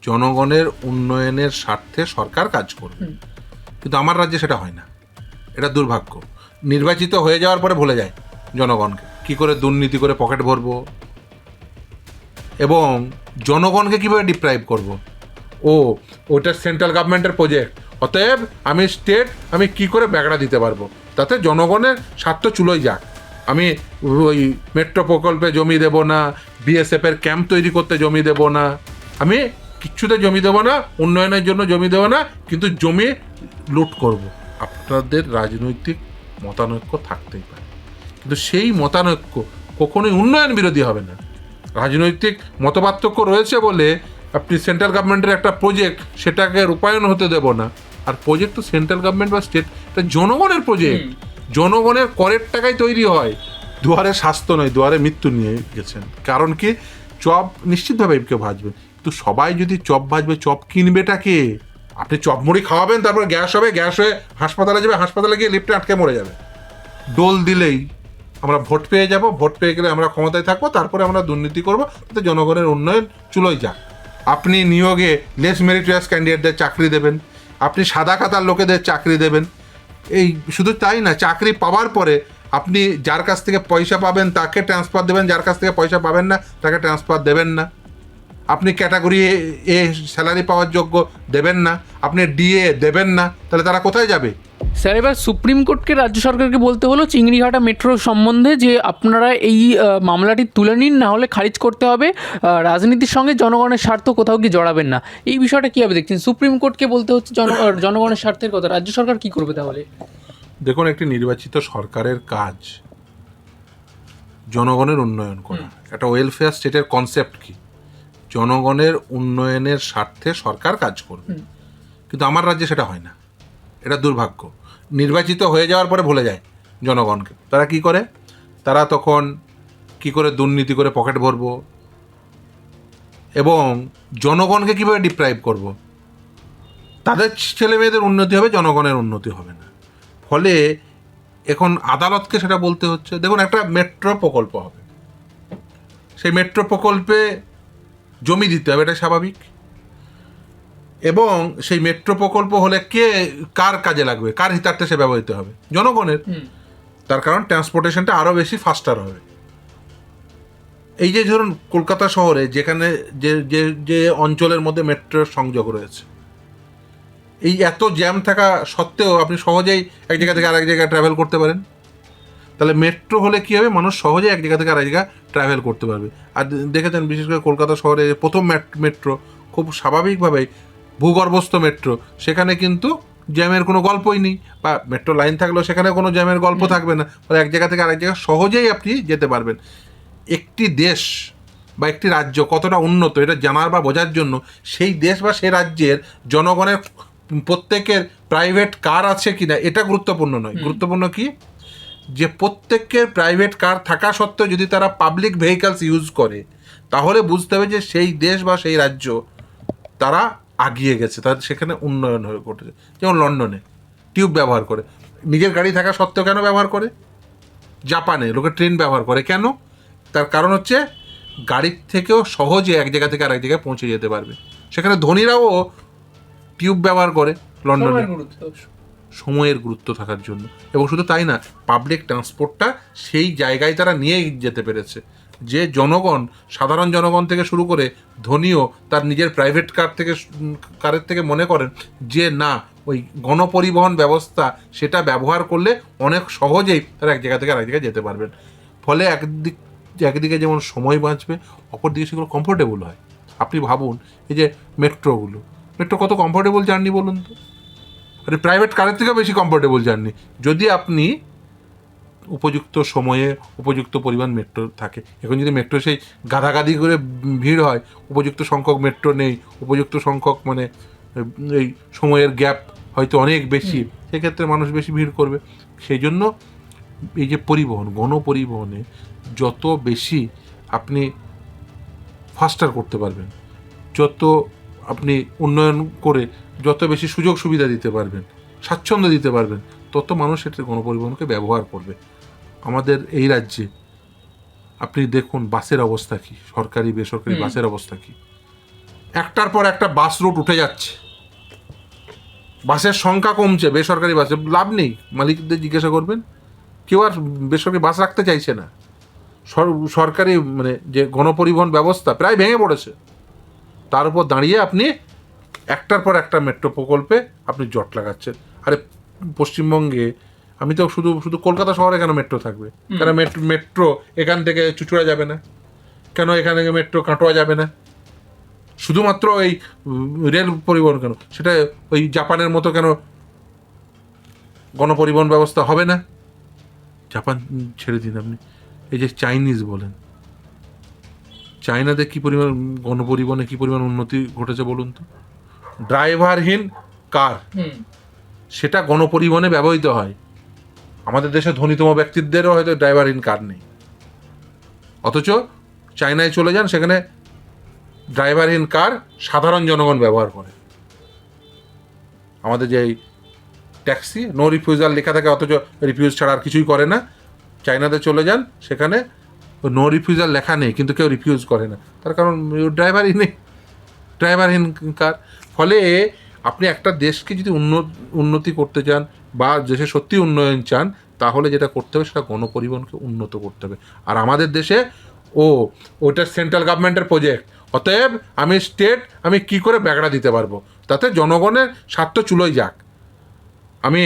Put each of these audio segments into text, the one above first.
জনগণের উন্নয়নের স্বার্থে সরকার কাজ করবে, কিন্তু আমার রাজ্যে সেটা হয় না। এটা দুর্ভাগ্য। নির্বাচিত হয়ে যাওয়ার পরে ভুলে যায় জনগণকে, কি করে দুর্নীতি করে পকেট ভরবো এবং জনগণকে কীভাবে ডিপ্রাইভ করব। ওটা সেন্ট্রাল গভর্নমেন্টের প্রজেক্ট, অতএব আমি স্টেট আমি কি করে ব্যাগড়া দিতে পারবো, তাতে জনগণের স্বার্থ চুলোই যাক। আমি ওই মেট্রো প্রকল্পে জমি দেব না, বিএসএফের ক্যাম্প তৈরি করতে জমি দেব না, আমি কিচ্ছুতে জমি দেবো না, উন্নয়নের জন্য জমি দেবো না, কিন্তু জমি লুট করব। আপনাদের রাজনৈতিক মতানৈক্য থাকতেই পারে, কিন্তু সেই মতানৈক্য কখনোই উন্নয়ন বিরোধী হবে না। রাজনৈতিক মতপার্থক্য রয়েছে বলে আপনি সেন্ট্রাল গভর্নমেন্টের একটা প্রজেক্ট সেটাকে রূপায়ণ হতে দেব না। আর প্রজেক্ট তো সেন্ট্রাল গভর্নমেন্ট বা স্টেট, এটা জনগণের প্রজেক্ট, জনগণের করের টাকায় তৈরি হয়। দুয়ারে স্বাস্থ্য নয়, দুয়ারে মৃত্যু নিয়ে গেছেন। কারণ কি, চপ নিশ্চিতভাবে কেউ ভাজবে, কিন্তু সবাই যদি চপ ভাজবে, চপ কিনবেটাকে? আপনি চপ মুড়ি খাওয়াবেন, তারপর গ্যাস হবে, গ্যাস হয়ে হাসপাতালে যাবে, হাসপাতালে গিয়ে লিফটে আটকে মরে যাবে। ডোল দিলেই আমরা ভোট পেয়ে যাব, ভোট পেয়ে গেলে আমরা ক্ষমতায় থাকবো, তারপরে আমরা দুর্নীতি করবো, তাতে জনগণের উন্নয়ন চুলোই যাক। আপনি নিয়োগে লেস মেরিটোরিয়াস ক্যান্ডিডেটদের চাকরি দেবেন, আপনি সাদা খাতার লোকেদের চাকরি দেবেন। এই শুধু তাই না, চাকরি পাওয়ার পরে আপনি যার কাছ থেকে পয়সা পাবেন তাকে ট্রান্সফার দেবেন, যার কাছ থেকে পয়সা পাবেন না তাকে ট্রান্সফার দেবেন না। আপনি ক্যাটাগরি এ স্যালারি পাওয়ার যোগ্য দেবেন না, আপনি ডিএ দেবেন না, তাহলে তারা কোথায় যাবে? স্যার, এবার সুপ্রিম কোর্টকে রাজ্য সরকারকে বলতে হলো চিংড়িঘাটা মেট্রো সম্বন্ধে যে আপনারা এই মামলাটি তুলে নিন, না হলে খারিজ করতে হবে, রাজনীতির সঙ্গে জনগণের স্বার্থ কোথাও কি জড়াবেন না। এই বিষয়টা কীভাবে দেখছেন? সুপ্রিম কোর্টকে বলতে হচ্ছে জনগণের স্বার্থের কথা, রাজ্য সরকার কী করবে তাহলে? দেখুন, একটি নির্বাচিত সরকারের কাজ জনগণের উন্নয়ন করা। একটা ওয়েলফেয়ার স্টেটের কনসেপ্ট কি? জনগণের উন্নয়নের স্বার্থে সরকার কাজ করবে, কিন্তু আমার রাজ্যে সেটা হয় না। এটা দুর্ভাগ্য। নির্বাচিত হয়ে যাওয়ার পরে ভুলে যায় জনগণকে। তারা কি করে? তারা তখন কি করে দুর্নীতি করে পকেট ভরবো এবং জনগণকে কীভাবে ডিপ্রাইভ করব। তাদের ছেলে মেয়েদের উন্নতি হবে, জনগণের উন্নতি হবে না। ফলে এখন আদালতকে সেটা বলতে হচ্ছে। দেখুন, একটা মেট্রো প্রকল্প হবে, সেই মেট্রো প্রকল্পে জমি দিতে হবে, এটা স্বাভাবিক। এবং সেই মেট্রো প্রকল্প হলে কার কাজে লাগবে, কার হিতার্থে সে ব্যবহৃত হবে? জনগণের। তার কারণ ট্রান্সপোর্টেশনটা আরও বেশি ফাস্টার হবে। এই যে ধরুন কলকাতা শহরে যেখানে যে যে যে অঞ্চলের মধ্যে মেট্রোর সংযোগ রয়েছে, এই এত জ্যাম থাকা সত্ত্বেও আপনি সহজেই এক জায়গা থেকে আরেক জায়গায় ট্রাভেল করতে পারেন। তাহলে মেট্রো হলে কী হবে? মানুষ সহজেই এক জায়গা থেকে আরেক জায়গায় ট্রাভেল করতে পারবে। আর দেখেছেন, বিশেষ করে কলকাতা শহরে প্রথম মেট্রো খুব স্বাভাবিকভাবেই ভূগর্ভস্থ মেট্রো, সেখানে কিন্তু জ্যামের কোনো গল্পই নেই, বা মেট্রো লাইন থাকলেও সেখানে কোনো জ্যামের গল্প থাকবে না। ফলে এক জায়গা থেকে আরেক জায়গায় সহজেই আপনি যেতে পারবেন। একটি দেশ বা একটি রাজ্য কতটা উন্নত এটা জানার বা বোঝার জন্য সেই দেশ বা সেই রাজ্যের জনগণের প্রত্যেকের প্রাইভেট কার আছে কি না এটা গুরুত্বপূর্ণ নয়। গুরুত্বপূর্ণ কি, যে প্রত্যেকের প্রাইভেট কার থাকা সত্ত্বেও যদি তারা পাবলিক ভেহিকলস ইউজ করে, তাহলে বুঝতে হবে যে সেই দেশ বা সেই রাজ্য তারা আগিয়ে গেছে, তাদের সেখানে উন্নয়ন হয়ে ঘটেছে। যেমন লন্ডনে টিউব ব্যবহার করে, নিজের গাড়ি থাকা সত্ত্বেও কেন ব্যবহার করে? জাপানে লোকে ট্রেন ব্যবহার করে কেন? তার কারণ হচ্ছে গাড়ির থেকেও সহজে এক জায়গা থেকে আরেক জায়গায় পৌঁছে যেতে পারবে। সেখানে ধনীরাও টিউব ব্যবহার করে লন্ডনে, সময়ের গুরুত্ব থাকার জন্য। এবং শুধু তাই না, পাবলিক ট্রান্সপোর্টটা সেই জায়গায় তারা নিয়ে যেতে পেরেছে যে জনগণ, সাধারণ জনগণ থেকে শুরু করে ধনীও তার নিজের প্রাইভেট কারের থেকে মনে করেন যে না, ওই গণপরিবহন ব্যবস্থা সেটা ব্যবহার করলে অনেক সহজেই তারা এক জায়গা থেকে আরেক জায়গায় যেতে পারবেন। ফলে একদিকে যেমন সময় বাঁচবে, অপরদিকে সেগুলো কমফোর্টেবল হয়। আপনি ভাবুন, এই যে মেট্রো কত কমফোর্টেবল জার্নি বলুন তো। আরে প্রাইভেট কারের থেকেও বেশি কমফোর্টেবল জার্নি, যদি আপনি উপযুক্ত সময়ে উপযুক্ত পরিমাণ মেট্রো থাকে। এখন যদি মেট্রো সেই গাদাগাদি করে ভিড় হয়, উপযুক্ত সংখ্যক মেট্রো নেই, উপযুক্ত সংখ্যক মানে এই সময়ের গ্যাপ হয়তো অনেক বেশি, সেক্ষেত্রে মানুষ বেশি ভিড় করবে। সেই জন্য এই যে পরিবহন, গণপরিবহনে যত বেশি আপনি ফাস্টার করতে পারবেন, যত আপনি উন্নয়ন করে যত বেশি সুযোগ সুবিধা দিতে পারবেন, স্বাচ্ছন্দ্য দিতে পারবেন, তত মানুষ সেটা গণপরিবহনকে ব্যবহার করবে। আমাদের এই রাজ্যে আপনি দেখুন বাসের অবস্থা কী, সরকারি বেসরকারি বাসের অবস্থা কী। একটার পর একটা বাস রুট উঠে যাচ্ছে, বাসের সংখ্যা কমছে, বেসরকারি বাসে লাভ নেই, মালিকদের জিজ্ঞাসা করবেন, কেউ আর বেসরকারি বাস রাখতে চাইছে না। সরকারি মানে যে গণপরিবহন ব্যবস্থা প্রায় ভেঙে পড়েছে। তার উপর দাঁড়িয়ে আপনি একটার পর একটা মেট্রো প্রকল্পে আপনি জট লাগাচ্ছেন। আরে পশ্চিমবঙ্গে আমি তো শুধু শুধু কলকাতা শহরে কেন মেট্রো থাকবে, কেন মেট্রো এখান থেকে চুচুড়া যাবে না, কেন এখান থেকে মেট্রো কাটোয়া যাবে না, শুধুমাত্র এই রেল পরিবহন কেন, সেটা ওই জাপানের মতো কেন গণপরিবহন ব্যবস্থা হবে না? জাপান ছেড়ে দিন আপনি, এই যে চাইনিজ বলেন, চায়নাতে কী পরিমাণ গণপরিবহনে কী পরিমাণ উন্নতি ঘটেছে বলুন তো। ড্রাইভারহীন কার, সেটা গণপরিবহনে ব্যবহৃত হয়। আমাদের দেশে ধনীতম ব্যক্তিদেরও হয়তো ড্রাইভারহীন কার নেই, অথচ চায়নায় চলে যান, সেখানে ড্রাইভারহীন কার সাধারণ জনগণ ব্যবহার করে। আমাদের যে ট্যাক্সি নো রিফিউজাল লেখা থাকে, অথচ রিফিউজ ছাড়া আর কিছুই করে না। চায়নাতে চলে যান, সেখানে নো রিফিউজাল লেখা নেই, কিন্তু কেউ রিফিউজ করে না, তার কারণ ড্রাইভারই নেই, ড্রাইভারহীন কার। ফলে আপনি একটা দেশকে যদি উন্নতি করতে চান বা দেশে সত্যি উন্নয়ন চান, তাহলে যেটা করতে হবে সেটা গণপরিবহনকে উন্নত করতে হবে। আর আমাদের দেশে ওটা সেন্ট্রাল গভর্নমেন্টের প্রজেক্ট, অতএব আমি স্টেট আমি কি করে ব্যাগড়া দিতে পারবো, তাতে জনগণের স্বার্থ চুলোই যাক। আমি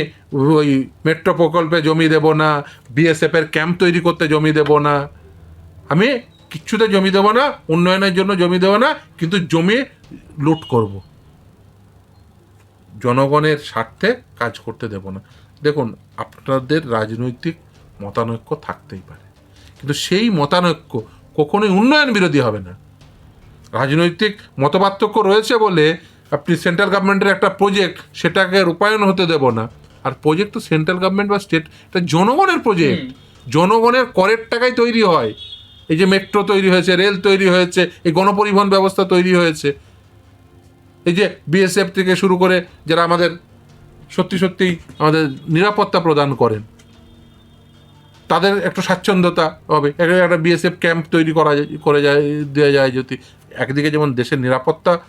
ওই মেট্রো প্রকল্পে জমি দেব না, বিএসএফের ক্যাম্প তৈরি করতে জমি দেব না, আমি কিচ্ছুতে জমি দেবো না, উন্নয়নের জন্য জমি দেবো না, কিন্তু জমি লুট করব, জনগণের স্বার্থে কাজ করতে দেব না। দেখুন, আপনাদের রাজনৈতিক মতানৈক্য থাকতেই পারে, কিন্তু সেই মতানৈক্য কখনোই উন্নয়ন বিরোধী হবে না। রাজনৈতিক মতপার্থক্য রয়েছে বলে আপনি সেন্ট্রাল গভর্নমেন্টের একটা প্রজেক্ট সেটাকে রূপায়ণ হতে দেব না। আর প্রজেক্ট তো সেন্ট্রাল গভর্নমেন্ট বা স্টেট, এটা জনগণের প্রজেক্ট, জনগণের করের টাকায় তৈরি হয়। এই যে মেট্রো তৈরি হয়েছে, রেল তৈরি হয়েছে, এই গণপরিবহন ব্যবস্থা তৈরি হয়েছে, এই যে বিএসএফ থেকে শুরু করে যারা আমাদের সত্যি সত্যি আমাদের নিরাপত্তা প্রদান করেন, তাদের একটু স্বাচ্ছন্দ্যতা হবে। একটা বিএসএফ ক্যাম্প তৈরি করে দেওয়া যায় যদি, একদিকে যেমন দেশের নিরাপত্তার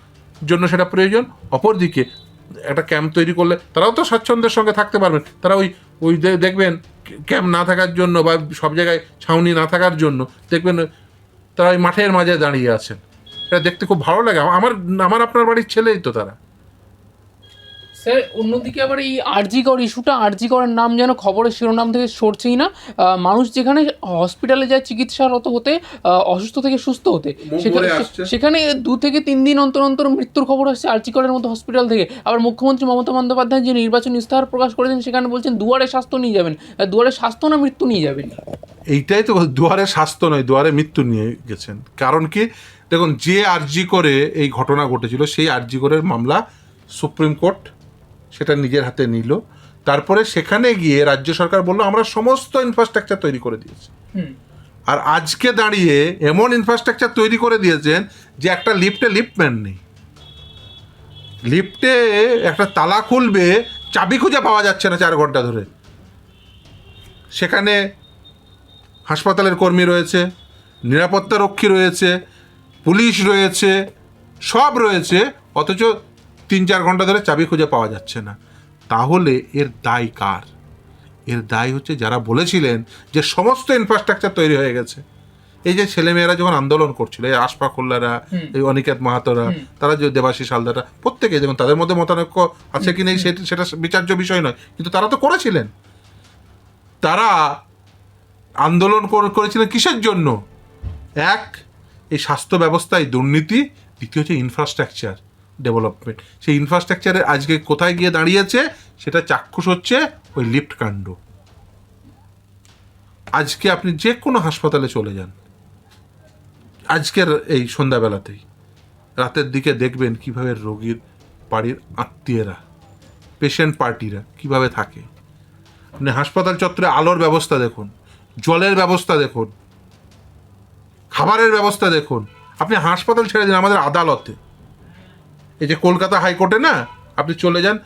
জন্য সেটা প্রয়োজন, অপরদিকে একটা ক্যাম্প তৈরি করলে তারাও তো স্বাচ্ছন্দ্যের সঙ্গে থাকতে পারবেন। তারা ওই দেখবেন ক্যাম্প না থাকার জন্য বা সব জায়গায় ছাউনি না থাকার জন্য দেখবেন তারা ওই মাঠের মাঝে দাঁড়িয়ে আছেন, এটা দেখতে খুব ভালো লাগে। আমার আপনার বাড়ির ছেলেই তো তারা। স্যার, অন্যদিকে আবার এই আরজিকর ইস্যুটা, আরজিকরের নাম যেন খবরের শিরোনাম থেকে সরছেই না। মানুষ যেখানে হসপিটালে যায় চিকিৎসারত হতে, অসুস্থ থেকে সুস্থ হতে, সেখানে 2 থেকে 3 দিন অন্তর অন্তর মৃত্যুর খবর আসছে আরজিকরের মতো হসপিটাল থেকে। আবার মুখ্যমন্ত্রী মমতা বন্দ্যোপাধ্যায় যে নির্বাচন ইস্তাহার প্রকাশ করেছেন, সেখানে বলছেন দুয়ারে স্বাস্থ্য নিয়ে যাবেন, দুয়ারে স্বাস্থ্য না মৃত্যু নিয়ে যাবেন। এইটাই তো, দুয়ারে স্বাস্থ্য নয়, দুয়ারে মৃত্যু নিয়ে গেছেন। কারণ কি, দেখুন, যে আরজি করে এই ঘটনা ঘটেছিল, সেই আরজি করের মামলা সুপ্রিম কোর্ট সেটা নিজের হাতে নিল। তারপরে সেখানে গিয়ে রাজ্য সরকার বললো আমরা সমস্ত ইনফ্রাস্ট্রাকচার তৈরি করে দিয়েছি। আর আজকে দাঁড়িয়ে এমন ইনফ্রাস্ট্রাকচার তৈরি করে দিয়েছেন যে একটা লিফটম্যান নেই, লিফটে একটা তালা খুলবে, চাবি খুঁজে পাওয়া যাচ্ছে না 4 ঘন্টা ধরে। সেখানে হাসপাতালের কর্মী রয়েছে, নিরাপত্তা রক্ষী রয়েছে, পুলিশ রয়েছে, সব রয়েছে, অথচ 3-4 ঘন্টা ধরে চাবি খুঁজে পাওয়া যাচ্ছে না। তাহলে এর দায় কার? এর দায় হচ্ছে যারা বলেছিলেন যে সমস্ত ইনফ্রাস্ট্রাকচার তৈরি হয়ে গেছে। এই যে ছেলেমেয়েরা যখন আন্দোলন করছিল, এই আশফাক উল্লাহরা, এই অনিকেত মাহাতোরা, তারা যে দেবাশিস হালদাররা, প্রত্যেকে, দেখুন তাদের মধ্যে মতানৈক্য আছে কি নেই সেটা বিচার্য বিষয় নয়, কিন্তু তারা তো করেছিলেন। তারা আন্দোলন করেছিলেন কিসের জন্য? এক, এই স্বাস্থ্য ব্যবস্থায় দুর্নীতি, দ্বিতীয় হচ্ছে ইনফ্রাস্ট্রাকচার ডেভেলপমেন্ট। সেই ইনফ্রাস্ট্রাকচারের আজকে কোথায় গিয়ে দাঁড়িয়েছে সেটা চাক্ষুষ হচ্ছে ওই লিফট কাণ্ড। আজকে আপনি যে কোনো হাসপাতালে চলে যান, আজকের এই সন্ধ্যাবেলাতেই, রাতের দিকে দেখবেন কিভাবে রোগীর বাড়ির আত্মীয়রা, পেশেন্ট পার্টিরা কিভাবে থাকে। আপনি হাসপাতাল চত্বরে আলোর ব্যবস্থা দেখুন, জলের ব্যবস্থা দেখুন, খাবারের ব্যবস্থা দেখুন। আপনি হাসপাতাল ছেড়ে দিন, আমাদের আদালতে, এই যে কলকাতা হাইকোর্টে না, আপনি চলে যান,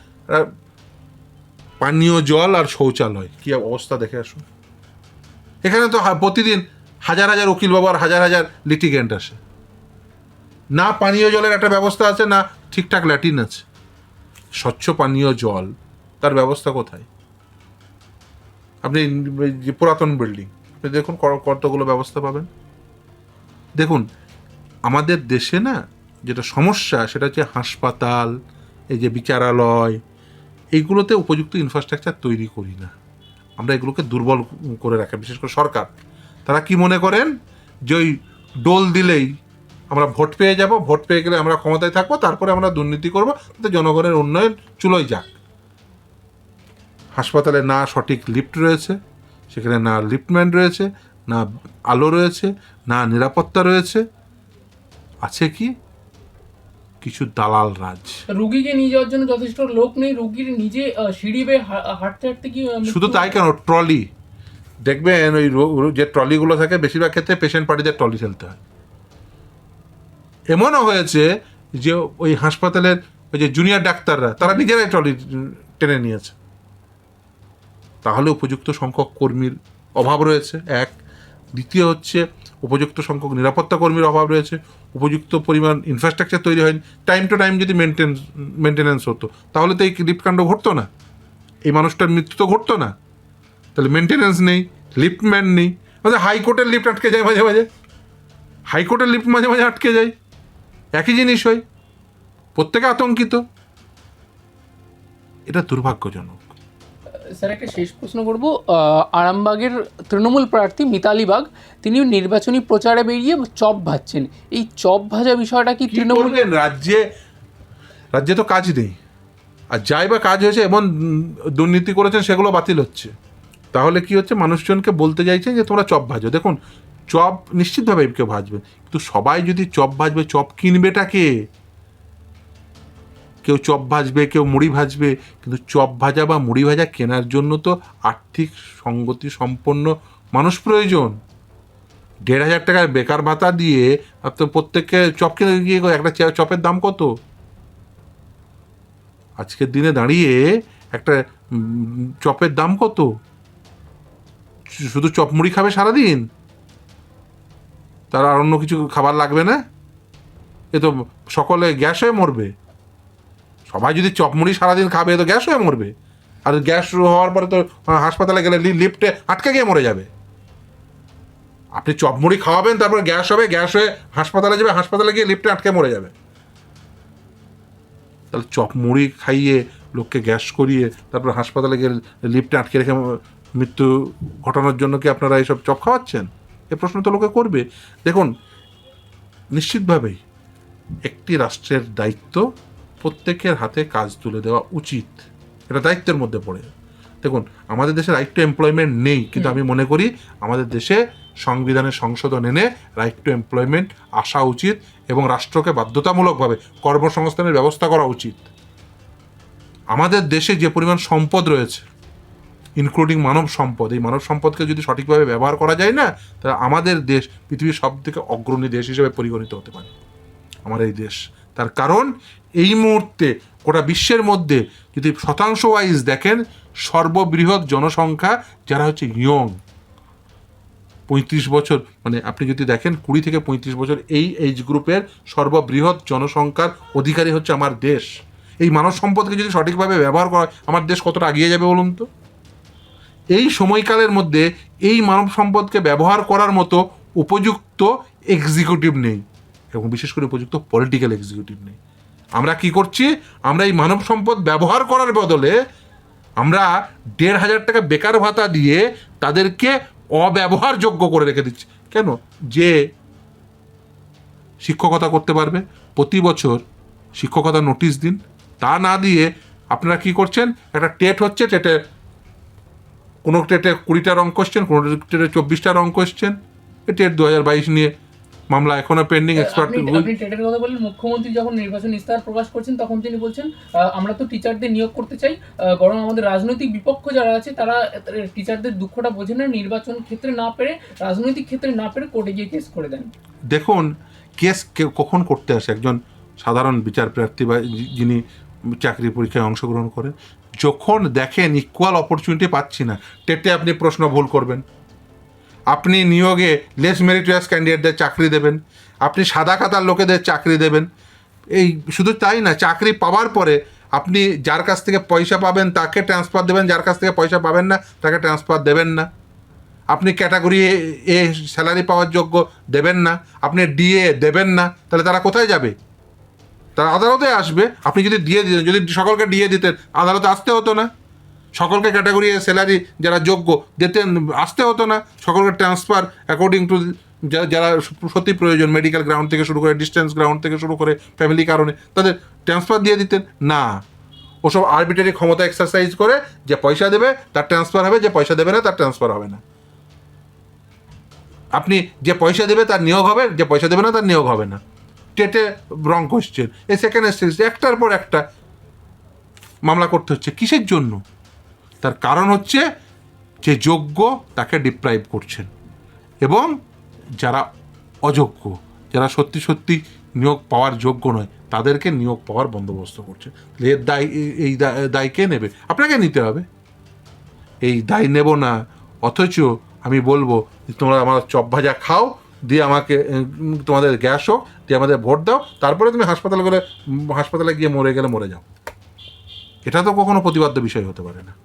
পানীয় জল আর শৌচালয় কী অবস্থা দেখে আসুন। এখানে তো প্রতিদিন হাজার হাজার উকিল বাবু আর হাজার হাজার লিটিগেন্ট আসে। না পানীয় জলের একটা ব্যবস্থা আছে, না ঠিকঠাক ল্যাট্রিন আছে। স্বচ্ছ পানীয় জল তার ব্যবস্থা কোথায়? আপনি যে পুরাতন বিল্ডিং আপনি দেখুন কতগুলো ব্যবস্থা পাবেন। দেখুন আমাদের দেশে না যেটা সমস্যা সেটা হচ্ছে হাসপাতাল, এই যে বিচারালয়, এইগুলোতে উপযুক্ত ইনফ্রাস্ট্রাকচার তৈরি করি না আমরা, এগুলোকে দুর্বল করে রাখে বিশেষ করে সরকার। তারা কি মনে করেন যে ওই ডোল দিলেই আমরা ভোট পেয়ে যাব, ভোট পেয়ে গেলে আমরা ক্ষমতায় থাকবো, তারপরে আমরা দুর্নীতি করবো, তাতে জনগণের উন্নয়ন চুলোয় যাক। হাসপাতালে না সঠিক লিফট রয়েছে, সেখানে না লিফটম্যান রয়েছে, না আলো রয়েছে, না নিরাপত্তা রয়েছে, আছে কি কিছু দালাল রাজ। রুগীকে নিয়ে যাওয়ার জন্য যথেষ্ট লোক নেই, রুগীর নিজে সিঁড়ি বেয়ে হাঁটতে হাঁটতে কি শুধু তাই কেন, ট্রলি দেখবেন ওই যে ট্রলিগুলো থাকে বেশিরভাগ ক্ষেত্রে পেশেন্ট পার্টিদের ট্রলি ফেলতে হয়। এমনও হয়েছে যে ওই হাসপাতালের ওই যে জুনিয়র ডাক্তাররা তারা নিজেরাই ট্রলি টেনে নিয়েছে। তাহলে উপযুক্ত সংখ্যক কর্মীর অভাব রয়েছে এক, দ্বিতীয় হচ্ছে উপযুক্ত সংখ্যক নিরাপত্তা কর্মীর অভাব রয়েছে, উপযুক্ত পরিমাণ ইনফ্রাস্ট্রাকচার তৈরি হয়নি। টাইম টু টাইম যদি মেনটেন্যান্স হতো তাহলে তো এই লিফটকাণ্ড ঘটতো না, এই মানুষটার মৃত্যু তো ঘটতো না। তাহলে মেনটেন্যান্স নেই, লিফটম্যান নেই, মানে হাইকোর্টের লিফট আটকে যায় মাঝে মাঝে, হাইকোর্টের লিফট মাঝে মাঝে আটকে যায়, একই জিনিস হয়, প্রত্যেকে আতঙ্কিত। এটা দুর্ভাগ্যজনক। স্যার একটা শেষ প্রশ্ন করব, আরামবাগের তৃণমূল প্রার্থী মিতালি বাগ তিনি নির্বাচনী প্রচারে বেরিয়ে চপ ভাজছেন, এই চপ ভাজা বিষয়টা কি তৃণমূল? রাজ্যে তো কাজ নেই, আর যাই বা কাজ হয়েছে এমন দুর্নীতি করেছেন সেগুলো বাতিল হচ্ছে। তাহলে কি হচ্ছে, মানুষজনকে বলতে চাইছেন যে তোমরা চপ ভাজো। দেখুন চপ নিশ্চিতভাবে কেউ ভাজবে, কিন্তু সবাই যদি চপ ভাজবে, চপ কিনবেটা কে? কেউ চপ ভাজবে, কেউ মুড়ি ভাজবে, কিন্তু চপ ভাজা বা মুড়ি ভাজা কেনার জন্য তো আর্থিক সঙ্গতি সম্পন্ন মানুষ প্রয়োজন। 1,500 টাকার বেকার ভাতা দিয়ে তো প্রত্যেককে চপ কিনে গিয়ে একটা চপের দাম কত? আজকের দিনে দাঁড়িয়ে একটা চপের দাম কত? শুধু চপ মুড়ি খাবে সারাদিন, তার আর অন্য কিছু খাবার লাগবে না? এ তো সকলে গ্যাস হয়ে মরবে। সবাই যদি চপ মুড়ি সারাদিন খাবে তো গ্যাস হয়ে মরবে, আর গ্যাস হওয়ার পরে তো হাসপাতালে গেলে লিফটে আটকে গিয়ে মরে যাবে। আপনি চপ মুড়ি খাওয়াবেন, তারপরে গ্যাস হবে, গ্যাস হয়ে হাসপাতালে যাবে, হাসপাতালে গিয়ে লিফটে আটকে মরে যাবে। তাহলে চপ মুড়ি খাইয়ে লোককে গ্যাস করিয়ে তারপর হাসপাতালে গিয়ে লিফটে আটকে রেখে মৃত্যু ঘটানোর জন্য কি আপনারা এইসব চপ খাওয়াচ্ছেন? এ প্রশ্ন তো লোকে করবে। দেখুন নিশ্চিতভাবেই একটি রাষ্ট্রের দায়িত্ব প্রত্যেকের হাতে কাজ তুলে দেওয়া উচিত, এটা দায়িত্বের মধ্যে পড়ে। দেখুন আমাদের দেশে রাইট টু এমপ্লয়মেন্ট নেই, কিন্তু আমি মনে করি আমাদের দেশে সংবিধানের সংশোধন এনে রাইট টু এমপ্লয়মেন্ট আসা উচিত এবং রাষ্ট্রকে বাধ্যতামূলকভাবে কর্মসংস্থানের ব্যবস্থা করা উচিত। আমাদের দেশে যে পরিমাণ সম্পদ রয়েছে, ইনক্লুডিং মানব সম্পদ, এই মানব সম্পদকে যদি সঠিকভাবে ব্যবহার করা যায় না, তাহলে আমাদের দেশ পৃথিবীর সব থেকে অগ্রণী দেশ হিসেবে পরিগণিত হতে পারে আমার এই দেশ। তার কারণ এই মুহূর্তে গোটা বিশ্বের মধ্যে যদি শতাংশ ওয়াইজ দেখেন, সর্ববৃহৎ জনসংখ্যা যারা হচ্ছে ইয়ং 35 বছর, মানে আপনি যদি দেখেন 20 থেকে 35 বছর এই এজ গ্রুপের সর্ববৃহৎ জনসংখ্যার অধিকারী হচ্ছে আমার দেশ। এই মানব সম্পদকে যদি সঠিকভাবে ব্যবহার করা হয়, আমার দেশ কতটা এগিয়ে যাবে বলুন তো। এই সময়কালের মধ্যে এই মানব সম্পদকে ব্যবহার করার মতো উপযুক্ত এক্সিকিউটিভ নেই, এবং বিশেষ করে উপযুক্ত পলিটিক্যাল এক্সিকিউটিভ নেই। আমরা কি করছি, আমরা এই মানব সম্পদ ব্যবহার করার বদলে আমরা 1,500 টাকা বেকার ভাতা দিয়ে তাদেরকে অব্যবহারযোগ্য করে রেখে দিচ্ছি। কেন? যে শিক্ষকতা করতে পারবে প্রতি বছর শিক্ষকতা নোটিশ দিন, তা না দিয়ে আপনারা কি করছেন, একটা টেট হচ্ছে, টেটে কোনো টেটে 20টা রং কোশ্চেন, কোনো টেটে 24টা রং কোশ্চেন। টেট 2022 নিয়ে মামলা এখনো পেন্ডিং। এক্সপার্ট আপনি টেটের কথা বললেন, মুখ্যমন্ত্রী যখন নির্বাচন ইস্তাহার প্রকাশ করছেন তখন তিনি বলছেন আমরা তো টিচারদের নিয়োগ করতে চাই, বরং আমাদের রাজনৈতিক বিপক্ষ যারা আছে তারা টিচারদের দুঃখটা বোঝে না, নির্বাচন ক্ষেত্রে না পেরে, রাজনৈতিক ক্ষেত্রে না পেরে কোর্টে গিয়ে কেস করে দেন। দেখুন কেস কখন করতে আসে একজন সাধারণ বিচার প্রার্থী বা যিনি চাকরি পরীক্ষায় অংশগ্রহণ করেন, যখন দেখেন ইকুয়াল অপরচুনিটি পাচ্ছি না। টেটে আপনি প্রশ্ন ভুল করবেন, আপনি নিয়োগে লেস মেরিটোরিয়াস ক্যান্ডিডেটদের চাকরি দেবেন, আপনি সাদা খাতার লোকেদের চাকরি দেবেন। এই শুধু তাই না, চাকরি পাওয়ার পরে আপনি যার কাছ থেকে পয়সা পাবেন তাকে ট্রান্সফার দেবেন, যার কাছ থেকে পয়সা পাবেন না তাকে ট্রান্সফার দেবেন না। আপনি ক্যাটাগরি এ স্যালারি পাওয়ার যোগ্য দেবেন না, আপনি ডিএ দেবেন না, তাহলে তারা কোথায় যাবে? তারা আদালতে আসবে। আপনি যদি দিয়ে দিতেন, যদি সকলকে ডিএ দিতেন, আদালতে আসতে হতো না। সকলকে ক্যাটাগরি স্যালারি যারা যোগ্য দিতেন, আসতে হতো না। সকলকে ট্রান্সফার অ্যাকর্ডিং টু যারা সত্যি প্রয়োজন, মেডিকেল গ্রাউন্ড থেকে শুরু করে, ডিস্টেন্স গ্রাউন্ড থেকে শুরু করে, ফ্যামিলি কারণে, তাদের ট্রান্সফার দিয়ে দিতেন না। ওসব আরবিটারি ক্ষমতা এক্সারসাইজ করে যে পয়সা দেবে তার ট্রান্সফার হবে, যে পয়সা দেবে না তার ট্রান্সফার হবে না। আপনি যে পয়সা দেবে তার নিয়োগ হবে, যে পয়সা দেবে না তার নিয়োগ হবে না। টেটে রং কোশ্চেন, এই সেকেন্ড স্টেজ একটার পর একটা মামলা করতে হচ্ছে। কিসের জন্য? তার কারণ হচ্ছে যে যোগ্য তাকে ডিপ্রাইভ করছেন, এবং যারা অযোগ্য, যারা সত্যি সত্যি নিয়োগ পাওয়ার যোগ্য নয়, তাদেরকে নিয়োগ পাওয়ার বন্দোবস্ত করছে। এর দায়, এই দায় কে নেবে? আপনাকে নিতে হবে। এই দায় নেব না, অথচ আমি বলবো তোমরা আমার চপ ভাজা খাও, দিয়ে আমাকে তোমাদের গ্যাস হোক, দিয়ে আমাদের ভোট দাও, তারপরে তুমি হাসপাতালে গিয়ে মরে গেলে মরে যাও। এটা তো কখনো প্রতিবাদ্য বিষয় হতে পারে না।